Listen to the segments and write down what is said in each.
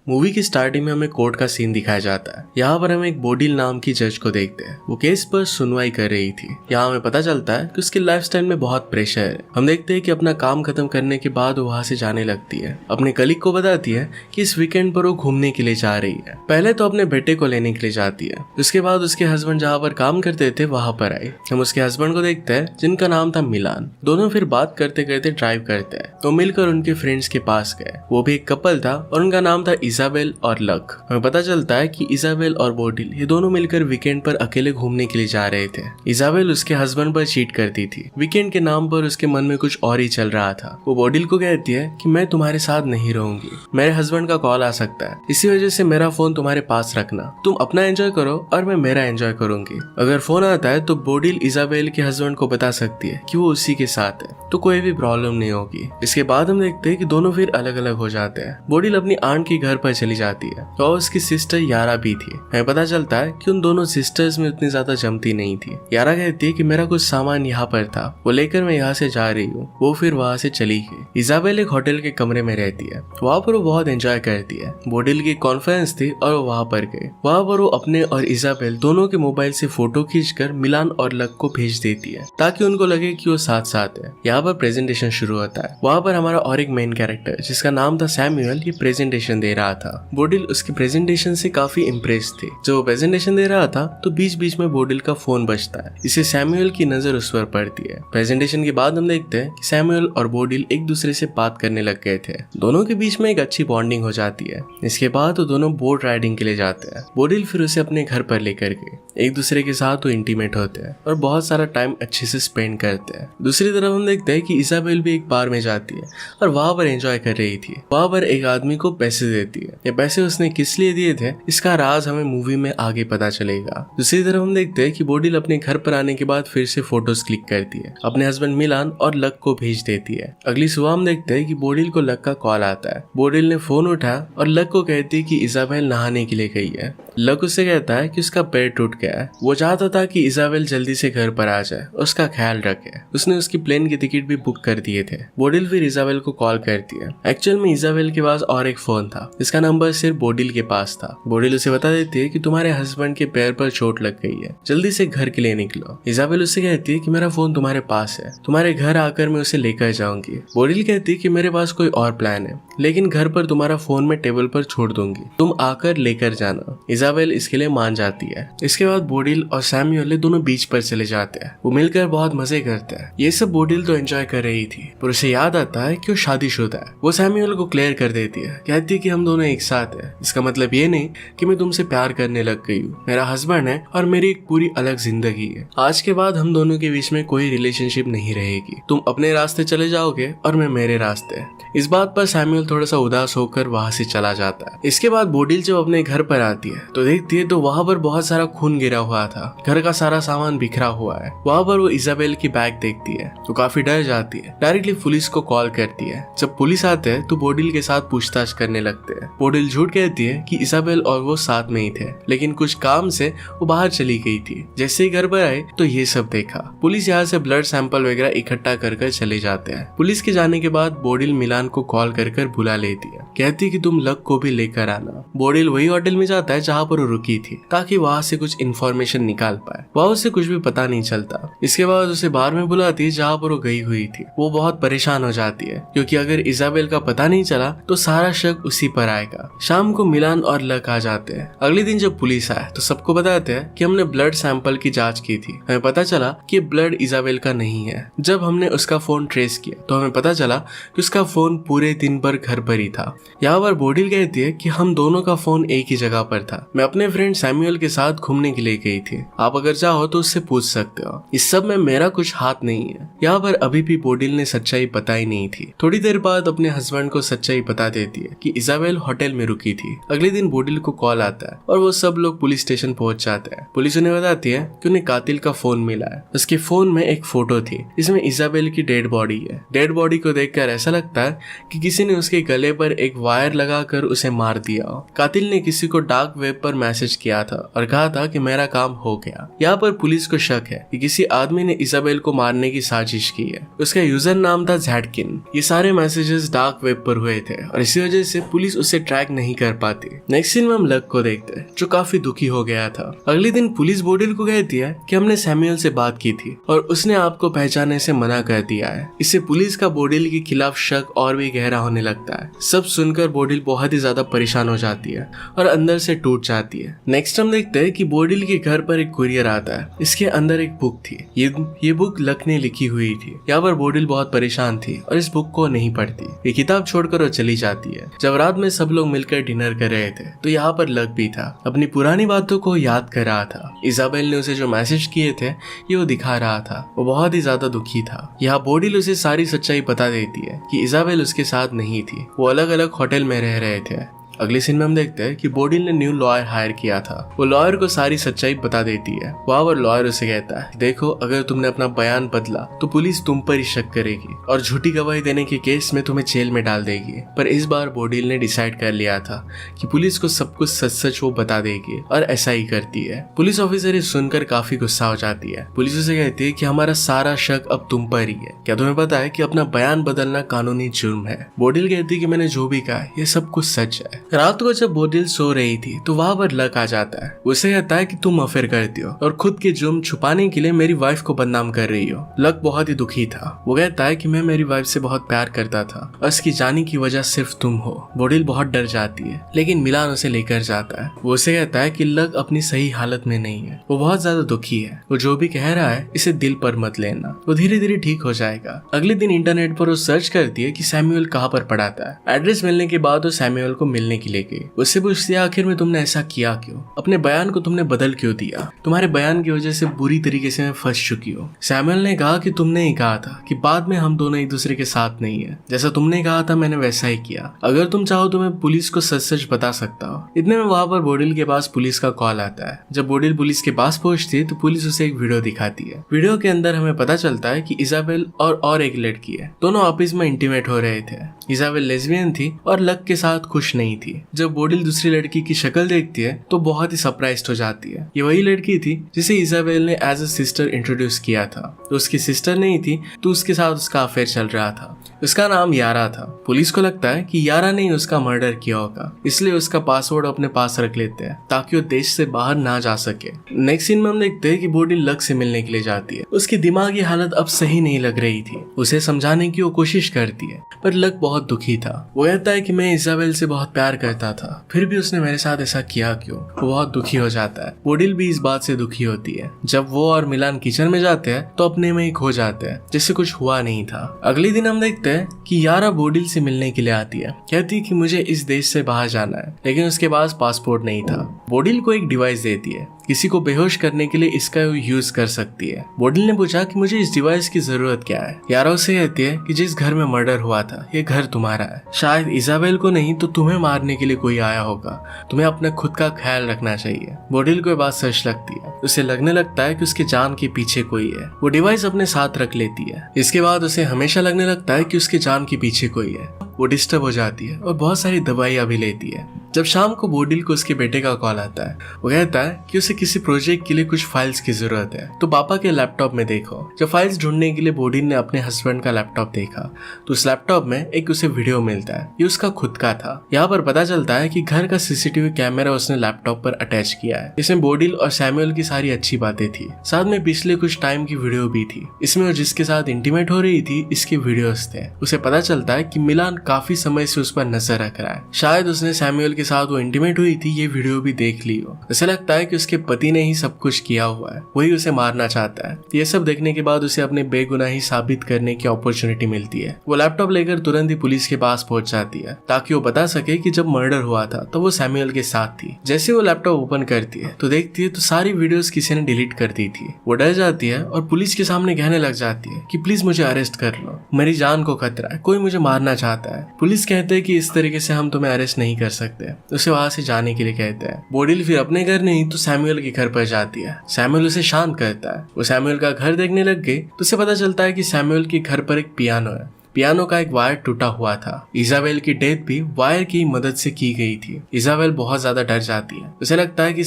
Movie की starting में हमें कोर्ट का सीन दिखाया जाता है। यहाँ पर हम एक बोडिल नाम की जज को देखते हैं। वो केस पर सुनवाई कर रही थी। यहाँ हमें पता चलता है कि उसकी लाइफस्टाइल में बहुत प्रेशर है। हम देखते हैं कि अपना काम खत्म करने के बाद वो वहाँ से जाने लगती है। अपने कलीग को बताती है कि इस वीकेंड पर वो घूमने के लिए जा रही है। पहले तो अपने बेटे को लेने के लिए जाती है। उसके बाद उसके हस्बैंड जहाँ पर काम करते थे वहां पर आए। हम उसके हस्बैंड को देखते हैं जिनका नाम था मिलान। दोनों फिर बात करते करते ड्राइव करते हैं तो मिलकर उनके फ्रेंड्स के पास गए। वो भी एक कपल था और उनका नाम था इजाबेल और लक। हमें पता चलता है कि इजाबेल और बोडिल ये दोनों मिलकर वीकेंड पर अकेले घूमने के लिए जा रहे थे। इजाबेल उसके हस्बैंड पर चीट करती थी। वीकेंड के नाम पर उसके मन में कुछ और ही चल रहा था। वो बोडिल को कहती है कि मैं तुम्हारे साथ नहीं रहूंगी, मेरे हस्बैंड का कॉल आ सकता है, इसी वजह से मेरा फोन तुम्हारे पास रखना, तुम अपना एंजॉय करो और मैं मेरा एंजॉय करूंगी। अगर फोन आता है तो बोडिल इजाबेल के हस्बैंड को बता सकती है कि वो उसी के साथ है, तो कोई भी प्रॉब्लम नहीं होगी। इसके बाद हम देखते हैं कि दोनों फिर अलग अलग हो जाते हैं। बोडिल अपनी आंट के घर पर चली जाती है और उसकी सिस्टर यारा भी थी। हमें पता चलता है कि उन दोनों सिस्टर्स में उतनी ज्यादा जमती नहीं थी। यारा कहती है कि मेरा कुछ सामान यहाँ पर था, वो लेकर मैं यहाँ से जा रही हूँ। वो फिर वहाँ से चली गई। इजाबेल एक होटल के कमरे में रहती है। वहाँ पर वो बहुत एंजॉय करती है। बोडिल की कॉन्फ्रेंस थी और वो वहाँ पर गए। वहाँ पर वो अपने और इजाबेल दोनों के मोबाइल से फोटो खींचकर मिलान और लक को भेज देती है ताकि उनको लगे कि वो साथ साथ है। यहाँ पर प्रेजेंटेशन शुरू होता है। वहाँ पर हमारा और एक मेन कैरेक्टर जिसका नाम था सैमुअल ये प्रेजेंटेशन दे रहा था। बोडिल उसकी प्रेजेंटेशन से काफी इम्प्रेस थी। जब वो प्रेजेंटेशन दे रहा था तो बीच बीच में बोडिल का फोन बजता है। इसे सैमुअल की नजर उस पर पड़ती है। प्रेजेंटेशन के बाद हम देखते हैं कि सैमुअल और बोडिल एक दूसरे से बात करने लग गए थे। दोनों के बीच में एक अच्छी बॉन्डिंग हो जाती है। इसके बाद वो दोनों बोट राइडिंग के लिए जाते हैं। बोडिल फिर उसे अपने घर पर लेकर गए। एक दूसरे के साथ वो इंटीमेट होते हैं और बहुत सारा टाइम अच्छे से स्पेंड करते हैं। दूसरी तरफ हम देखते हैं कि इजाबेल भी एक बार में जाती है और वहां पर एंजॉय कर रही थी। वहां पर एक आदमी को पैसे देती है। ये पैसे उसने किस लिए दिए थे इसका राज हमें मूवी में आगे पता चलेगा। दूसरी तरफ हम देखते हैं कि बोडिल अपने घर पर आने के बाद फिर से फोटोज क्लिक करती है। अपने हस्बैंड मिलान और लक को भेज देती है। अगली सुबह हम देखते हैं कि बोडिल को लक का कॉल आता है। बोडिल ने फोन उठाया और लक को कहती है कि इजाबेल नहाने के लिए गई है। लक उससे कहता है कि उसका पैर टूट गया है। वो चाहता था कि इजाबेल जल्दी से घर पर आ जाए, उसका ख्याल रखे। उसने उसकी प्लेन की टिकट भी बुक कर दिए थे। बोडिल फिर इजाबेल को कॉल करती है। एक्चुअल में इजाबेल के पास और एक फोन था जिसका नंबर सिर्फ बोडिल के पास था। बोडिल उसे बता देती है कि तुम्हारे हस्बैंड के पैर पर चोट लग गई है, जल्दी से घर के लिए निकलो। इजाबेल उससे कहती है कि मेरा फोन तुम्हारे पास है, तुम्हारे घर आकर मैं उसे लेकर जाऊंगी। बोडिल कहती है कि मेरे पास कोई और प्लान है, लेकिन घर पर तुम्हारा फोन मैं टेबल पर छोड़ दूंगी, तुम आकर लेकर जाना। इजाबेल इसके लिए मान जाती है। इसके बाद बोडिल और सैमुअल दोनों बीच पर चले जाते हैं। वो मिलकर बहुत मजे करते हैं। ये सब बोडिल तो एंजॉय कर रही थी पर उसे याद आता है कि वो शादीशुदा है। वो सैमुअल को क्लियर कर देती है, कहती है कि हम दोनों एक साथ हैं। इसका मतलब ये नहीं कि मैं तुमसे प्यार करने लग गई हूँ, मेरा हस्बैंड है और मेरी एक पूरी अलग जिंदगी है। आज के बाद हम दोनों के बीच में कोई रिलेशनशिप नहीं रहेगी, तुम अपने रास्ते चले जाओगे और मैं मेरे रास्ते। इस बात पर सैमुअल थोड़ा सा उदास होकर वहां से चला जाता है। इसके बाद बोडिल जब अपने घर पर आती है तो देखती है तो वहां पर बहुत सारा खून गिरा हुआ था। घर का सारा सामान बिखरा हुआ है। वहां पर वो इजाबेल की बैग देखती है तो काफी डर जाती है। डायरेक्टली पुलिस को कॉल करती है। जब पुलिस आते हैं तो बोडिल के साथ पूछताछ करने लगते हैं। बोडिल झूठ कहती है कि इजाबेल और वो साथ में ही थे, लेकिन कुछ काम से वो बाहर चली गई थी। जैसे ही घर पर आए तो ये सब देखा। पुलिस यहाँ से ब्लड सैंपल वगैरह इकट्ठा कर चले जाते हैं। पुलिस के जाने के बाद बोडिल मिलान को कॉल कर बुला लेती है। कहती है कि तुम लक को भी लेकर आना। बोडिल वही होटल में जाता है जहाँ पर वो रुकी थी ताकि वहाँ से कुछ इन्फॉर्मेशन निकाल पाए। वहाँ उसे कुछ भी पता नहीं चलता। इसके बाद उसे बार में बुलाती है जहाँ पर वो गई हुई थी। वो बहुत परेशान हो जाती है क्योंकि अगर इजाबेल का पता नहीं चला तो सारा शक उसी पर आएगा। शाम को मिलान और लक आ जाते हैं। अगले दिन जब पुलिस आए तो सबको बताते हैं कि हमने ब्लड सैंपल की जांच की थी, हमें पता चला कि ब्लड इजाबेल का नहीं है। जब हमने उसका फोन ट्रेस किया तो हमें पता चला कि उसका फोन पूरे दिन भर घर पर ही था। यहाँ पर बोडिल कहती है कि हम दोनों का फोन एक ही जगह पर था। मैं अपने फ्रेंड सैमुअल के साथ घूमने के लिए गई थी, आप अगर चाहो तो उससे पूछ सकते हो। इस सब में मेरा कुछ हाथ नहीं है। यहाँ पर अभी भी बोडिल ने सच्चाई पता ही नहीं थी। थोड़ी देर बाद अपने हस्बैंड को सच्चाई बता देती है कि इजाबेल होटल में रुकी थी। अगले दिन बोडिल को कॉल आता है और वो सब लोग पुलिस स्टेशन पहुंच जाते हैं। पुलिस उन्हें बताती है कि उन्हें कातिल का फोन मिला है। उसके फोन में एक फोटो थी, इसमें इजाबेल की डेड बॉडी है। डेड बॉडी को देखकर ऐसा लगता है कि किसी ने उसके गले पर एक वायर लगाकर उसे मार दिया हो। कातिल ने किसी को डार्क वेब वेब पर मैसेज किया था और कहा था कि मेरा काम हो गया। यहाँ पर पुलिस को शक है कि किसी आदमी ने इजाबेल को मारने की साजिश की है। उसका यूजर नाम था ज़ैटकिन। ये सारे मैसेजेस डार्क वेब पर हुए थे और इसी वजह से पुलिस उसे ट्रैक नहीं कर पाती। नेक्स्ट सीन में हम लक को देखते हैं जो काफी दुखी हो गया था। अगले दिन पुलिस बोडिल को कहती है कि हमने सैमुअल से बात की थी और उसने आपको पहचानने से मना कर दिया है। इससे पुलिस का बोडिल के खिलाफ शक और भी गहरा होने लगता है। सब सुनकर बोडिल बहुत ही ज्यादा परेशान हो जाती है और अंदर से टूट जाती है। नेक्स्ट हम देखते हैं कि बोडिल के घर पर एक कुरियर आता है। इसके अंदर एक बुक थी। ये बुक लक ने लिखी हुई थी। यहाँ पर बोडिल बहुत परेशान थी और इस बुक को नहीं पढ़ती। ये किताब छोड़कर वो चली जाती है। जब रात में सब लोग मिलकर डिनर कर रहे थे तो यहाँ पर लक भी था। अपनी पुरानी बातों को याद कर रहा था। इजाबेल ने उसे जो मैसेज किए थे ये वो दिखा रहा था। वो बहुत ही ज्यादा दुखी था। यहाँ बोडिल उसे सारी सच्चाई बता देती है कि इजाबेल उसके साथ नहीं थी। वो अलग अलग होटल में रह रहे थे। अगले सीन में हम देखते हैं कि बोडिल ने न्यू लॉयर हायर किया था। वो लॉयर को सारी सच्चाई बता देती है। वहाँ पर लॉयर उसे कहता है, देखो अगर तुमने अपना बयान बदला तो पुलिस तुम पर ही शक करेगी और झूठी गवाही देने के केस में तुम्हें जेल में डाल देगी। पर इस बार बोडिल ने डिसाइड कर लिया था कि पुलिस को सब कुछ सच सच वो बता देगी और ऐसा ही करती है। पुलिस ऑफिसर ये सुनकर काफी गुस्सा हो जाती है। पुलिस उसे कहती है कि हमारा सारा शक अब तुम पर ही है। क्या तुम्हें पता है कि अपना बयान बदलना कानूनी जुर्म है? बोडिल कहती है कि मैंने जो भी कहा ये सब कुछ सच है। रात को जब बोडिल सो रही थी तो वहाँ पर लक आ जाता है। उसे कहता है कि तुम अफेयर करती हो और खुद के जुर्म छुपाने के लिए मेरी वाइफ को बदनाम कर रही हो। लक बहुत ही दुखी था। वो कहता है कि मैं मेरी वाइफ से बहुत प्यार करता था और उसकी जाने की वजह सिर्फ तुम हो। बोडिल बहुत डर जाती है लेकिन मिलान उसे लेकर जाता है। वो उसे कहता है कि लक अपनी सही हालत में नहीं है। वो बहुत ज्यादा दुखी है। वो जो भी कह रहा है इसे दिल पर मत लेना। वो धीरे धीरे ठीक हो जाएगा। अगले दिन इंटरनेट पर वो सर्च करती है कि सैमुअल कहाँ पर पढ़ाता है। एड्रेस मिलने के बाद वो सैमुअल को मिलने के लिए गई। उससे पूछती है आखिर में तुमने ऐसा किया क्यों? अपने बयान को तुमने बदल क्यों दिया? तुम्हारे बयान की वजह से बुरी तरीके से मैं फंस चुकी हूँ। सैमुअल ने कहा कि तुमने ही कहा था कि बाद में हम दोनों एक दूसरे के साथ नहीं है। जैसा तुमने कहा था मैंने वैसा ही किया। अगर तुम चाहो तो मैं पुलिस को सच सच बता सकता हूँ। इतने में वहाँ पर बोडिल के पास पुलिस का कॉल आता है। जब बोडिल पुलिस के पास पहुंचती है तो पुलिस उसे एक वीडियो दिखाती है। वीडियो के अंदर हमें पता चलता है कि इजाबेल और एक लड़की है। दोनों आपस में इंटीमेट हो रहे थे। इजाबेल लेस्बियन थी और लक के साथ खुश नहीं थी। जब बोडिल दूसरी लड़की की शक्ल देखती है तो बहुत ही सरप्राइज्ड हो जाती है। ये वही लड़की थी जिसे इजाबेल ने एज अ सिस्टर इंट्रोड्यूस किया था। तो उसकी सिस्टर नहीं थी तो उसके साथ उसका अफेयर चल रहा था। उसका नाम यारा था। पुलिस को लगता है कि यारा ने उसका मर्डर किया होगा, इसलिए उसका पासवर्ड अपने पास रख लेते हैं ताकि वो देश से बाहर ना जा सके। नेक्स्ट सीन में हम देखते हैं कि बोडिल लक से मिलने के लिए जाती है। उसकी दिमागी हालत अब सही नहीं लग रही थी। उसे समझाने की वो कोशिश करती है पर लक बहुत दुखी था। वो कहता है कि मैं इजाबेल से बहुत प्यार करता था, फिर भी उसने मेरे साथ ऐसा किया क्यों? वो बहुत दुखी हो जाता है। बोडिल भी इस बात से दुखी होती है। जब वो और मिलान किचन में जाते हैं तो अपने में ही खो जाते हैं जैसे कुछ हुआ नहीं था। अगले दिन हम देखते हैं कि यारा बोडिल से मिलने के लिए आती है। कहती है कि मुझे इस देश से बाहर जाना है, लेकिन उसके पास पासपोर्ट नहीं था। बोडिल को एक डिवाइस देती है। किसी को बेहोश करने के लिए इसका यूज कर सकती है। बोडिल ने पूछा कि मुझे इस डिवाइस की जरूरत क्या है? यारा उसे कहती है कि जिस घर में मर्डर हुआ था ये घर तुम्हारा है। शायद इजाबेल को नहीं तो तुम्हें मारने के लिए कोई आया होगा। तुम्हें अपने खुद का ख्याल रखना चाहिए। बोडिल को ये बात सच लगती है। उसे लगने लगता है कि उसके जान के पीछे कोई है। वो डिवाइस अपने साथ रख लेती है। इसके बाद उसे हमेशा लगने लगता है कि उसके जान के पीछे कोई है। वो डिस्टर्ब हो जाती है और बहुत सारी दवाइयां भी लेती है। जब शाम को बोडिल को उसके बेटे का कॉल आता है, वो कहता है कि उसे किसी प्रोजेक्ट के लिए कुछ फाइल्स की जरूरत है, तो पापा के लैपटॉप में देखो। जब फाइल्स ढूंढने के लिए बोडिल ने अपने हस्बैंड का लैपटॉप देखा तो उस लैपटॉप में एक उसे वीडियो मिलता है। ये उसका खुद का था। यहाँ पर पता चलता है कि घर का सीसीटीवी कैमरा उसने लैपटॉप पर अटैच किया है। इसमें बोडिल और सैमुअल की सारी अच्छी बातें थी। साथ में पिछले कुछ टाइम की वीडियो भी थी। इसमें वो जिसके साथ इंटीमेट हो रही थी इसके वीडियोस थे। उसे पता चलता है कि मिलान काफी समय से उस पर नजर रख रहा है। शायद उसने सैमुअल के साथ वो इंटीमेट हुई थी ये वीडियो भी देख ली हो। उसे लगता है कि उसके पति ने ही सब कुछ किया हुआ है, वही उसे मारना चाहता है। ये सब देखने के बाद उसे अपने बेगुनाही साबित करने की अपॉर्चुनिटी मिलती है। वो लैपटॉप लेकर तुरंत ही पुलिस के पास पहुंच जाती है ताकि वो बता सके कि जब मर्डर हुआ था तो वो सैमुअल के साथ थी। जैसे वो लैपटॉप ओपन करती है तो देखती है तो सारी वीडियोस किसी ने डिलीट कर दी थी। वो डर जाती है और पुलिस के सामने कहने लग जाती है कि प्लीज मुझे अरेस्ट कर लो, मेरी जान को खतरा है, कोई मुझे मारना चाहता है। पुलिस कहते हैं कि इस तरीके से हम तुम्हें अरेस्ट नहीं कर सकते। उसे वहां से जाने के लिए कहते हैं। बोडिल फिर अपने घर नहीं तो सैमुअल के घर पर जाती है। सैमुअल उसे शांत करता है। वो सैमुअल का घर देखने लग गई तो उसे पता चलता है कि सैमुअल के घर पर एक पियानो है। पियानो का एक वायर टूटा हुआ था। इजाबेल की डेथ भी वायर की मदद से की गई थी। इजाबेल बहुत ज्यादा डर जाती है। उसे लगता है कि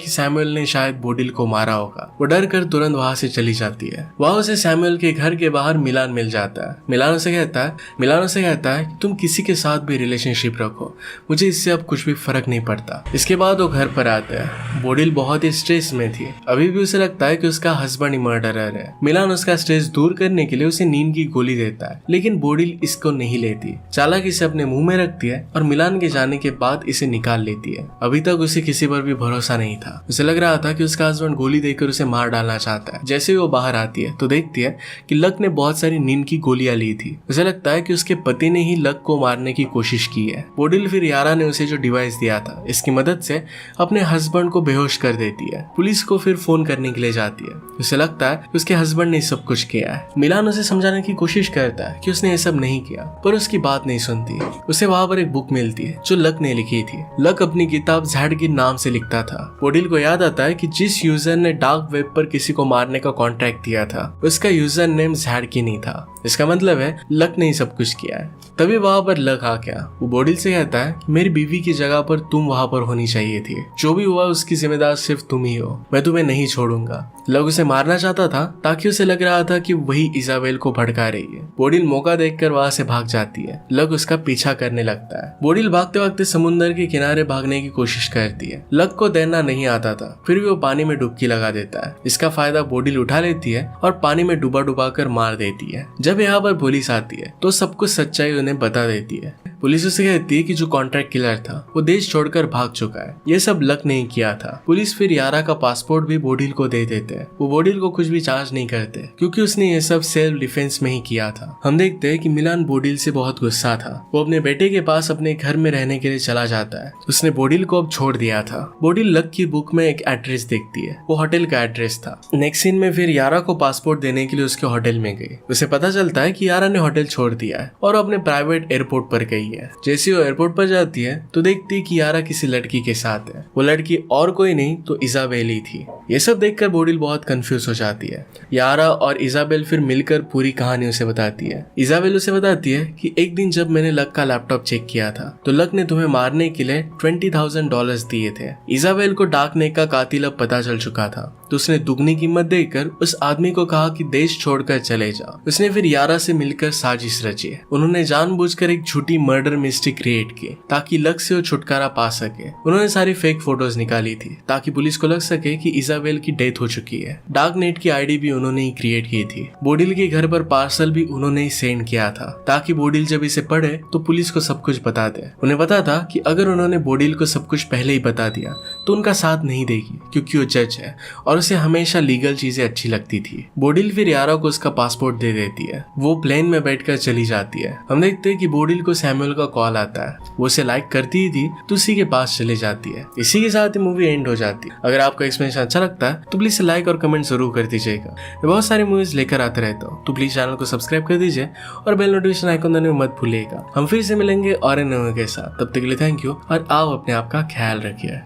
सैमुअल ने शायद बोडिल को मारा होगा। वो डर कर तुरंत वहां से चली जाती है। वहां उसे सैमुअल के घर के बाहर मिलान मिल जाता है। मिलान उसे कहता है कि तुम किसी के साथ भी रिलेशनशिप रखो, मुझे इससे अब कुछ भी फर्क नहीं पड़ता। इसके बाद वो घर पर आता है। बोडिल बहुत ही स्ट्रेस में थी। अभी भी उसे लगता है कि उसका हस्बैंड ही मर्डरर है। मिलान उसका स्ट्रेस दूर करने के लिए उसे नींद की गोली देता है, लेकिन बोडिल इसको नहीं लेती। चालाकी से अपने मुंह में रखती है और मिलान के जाने के बाद इसे निकाल लेती है। अभी तक उसे किसी पर भी भरोसा नहीं था। उसे लग रहा था कि उसका हस्बैंड गोली देकर उसे मार डालना चाहता है। जैसे ही वो बाहर आती है तो देखती है कि लक ने बहुत सारी नींद की गोलियां ली थी। उसे लगता है कि उसके पति ने ही लक को मारने की कोशिश की है। बोडिल फिर यारा ने उसे जो डिवाइस दिया था इसकी मदद से अपने हस्बैंड को बेहोश कर देती है। पुलिस को फिर फोन करने के लिए जाती है। उसे लगता है कि उसके हस्बैंड ने सब कुछ किया है। मिलान उसे समझाने की कोशिश करता है कि उसने ये सब नहीं किया, पर उसकी बात नहीं सुनती। उसे वहां पर एक बुक मिलती है जो लक ने लिखी थी। लक अपनी किताब जैड के नाम से लिखता था। बोडिल को याद आता है कि जिस यूजर ने डार्क वेब पर किसी को मारने का कॉन्ट्रैक्ट दिया था उसका यूजर नेम जैड की नहीं था। इसका मतलब है लक ने ही सब कुछ किया है। तभी वहां पर लक आ गया। वो बोडिल से कहता है मेरी बीवी की जगह पर तुम वहां पर होनी चाहिए थी। जो भी हुआ उसकी जिम्मेदार सिर्फ तुम ही हो। मैं तुम्हें नहीं छोड़ूंगा। लक उसे मारना चाहता था ताकि उसे लग रहा था कि वही इजाबेल को भड़का रही है। बोडिल मौका देखकर वहां से भाग जाती है। लक उसका पीछा करने लगता है। बोडिल भागते भागते समुद्र के किनारे भागने की कोशिश करती है। लक को तैरना नहीं आता था, फिर भी वो पानी में डुबकी लगा देता है। इसका फायदा बोडिल उठा लेती है और पानी में डुबा डुबा कर मार देती है। जब यहाँ पर पुलिस आती है तो सब कुछ सच्चाई उन्हें बता देती है। पुलिस उसे कहती है कि जो कॉन्ट्रैक्ट किलर था वो देश छोड़कर भाग चुका है। ये सब लक नहीं किया था। पुलिस फिर यारा का पासपोर्ट भी बोडिल को दे देते हैं। वो बोडिल को कुछ भी चार्ज नहीं करते क्योंकि उसने ये सब सेल्फ डिफेंस में ही किया था। हम देखते हैं कि मिलान बोडिल से बहुत गुस्सा था। वो अपने बेटे के पास अपने घर में रहने के लिए चला जाता है। उसने बोडिल को अब छोड़ दिया था। बोडिल लक की बुक में एक एड्रेस देखती है। वो होटल का एड्रेस था। नेक्स्ट सीन में फिर यारा को पासपोर्ट देने के लिए उसके होटल में गई। उसे पता चलता है कि यारा ने होटल छोड़ दिया है और अपने प्राइवेट एयरपोर्ट पर गई है। जैसे वो एयरपोर्ट पर जाती है तो देखती है कि यारा किसी लड़की के साथ है। वो लड़की और कोई नहीं तो इजाबेल ही थी। ये सब देखकर बोडिल बहुत कंफ्यूज हो जाती है। यारा और इजाबेल फिर मिलकर पूरी कहानी उसे बताती है। इजाबेल उसे बताती है कि एक दिन जब मैंने लक का लैपटॉप चेक किया था तो लक ने तुम्हें मारने के लिए $20,000 दिए थे। इजाबेल को डार्क नेट का कातिल अब पता चल चुका था तो उसने दुगनी कीमत देकर उस आदमी को कहा कि देश छोड़कर चले जाओ। उसने फिर यारा से मिलकर साजिश रची। उन्होंने जानबूझकर एक झूठी मर्डर मिस्ट्री क्रिएट की ताकि लक से वो छुटकारा पा सके। उन्होंने सारी फेक फोटोज निकाली थी ताकि पुलिस को लग सके कि इजाबेल की डेथ हो चुकी है। डार्क नेट की आईडी भी उन्होंने ही क्रिएट की थी। बोडिल के घर पर पार्सल भी उन्होंने ही सेंड किया था ताकि बोडिल जब इसे पढ़े तो पुलिस को सब कुछ बता दे। उन्हें पता था कि अगर उन्होंने बोडिल को सब कुछ पहले ही बता दिया तो उनका साथ नहीं देगी क्योंकि वो जज है और उसे हमेशा लीगल चीजें अच्छी लगती थी। बोडिल फिर यारा को उसका पासपोर्ट दे देती है। वो प्लेन में बैठकर चली जाती है। हम देखते हैं कि बोडिल को सैमुअल का कॉल आता है। वो उसे लाइक करती ही थी तो उसी के पास चली जाती है। इसी के साथ ही मूवी एंड हो जाती है। अगर आपको एक्सप्लेनेशन अच्छा लगता है तो प्लीज लाइक और कमेंट जरूर कर दीजिएगा। मैं बहुत सारी मूवीज लेकर आते रहता हूँ तो प्लीज चैनल को सब्सक्राइब कर दीजिए और बेल नोटिफिकेशन आइकन दबाने मत भूलिएगा। हम फिर से मिलेंगे और इन मूवी के साथ। तब तक के लिए थैंक यू और आप अपने आप का ख्याल रखिए।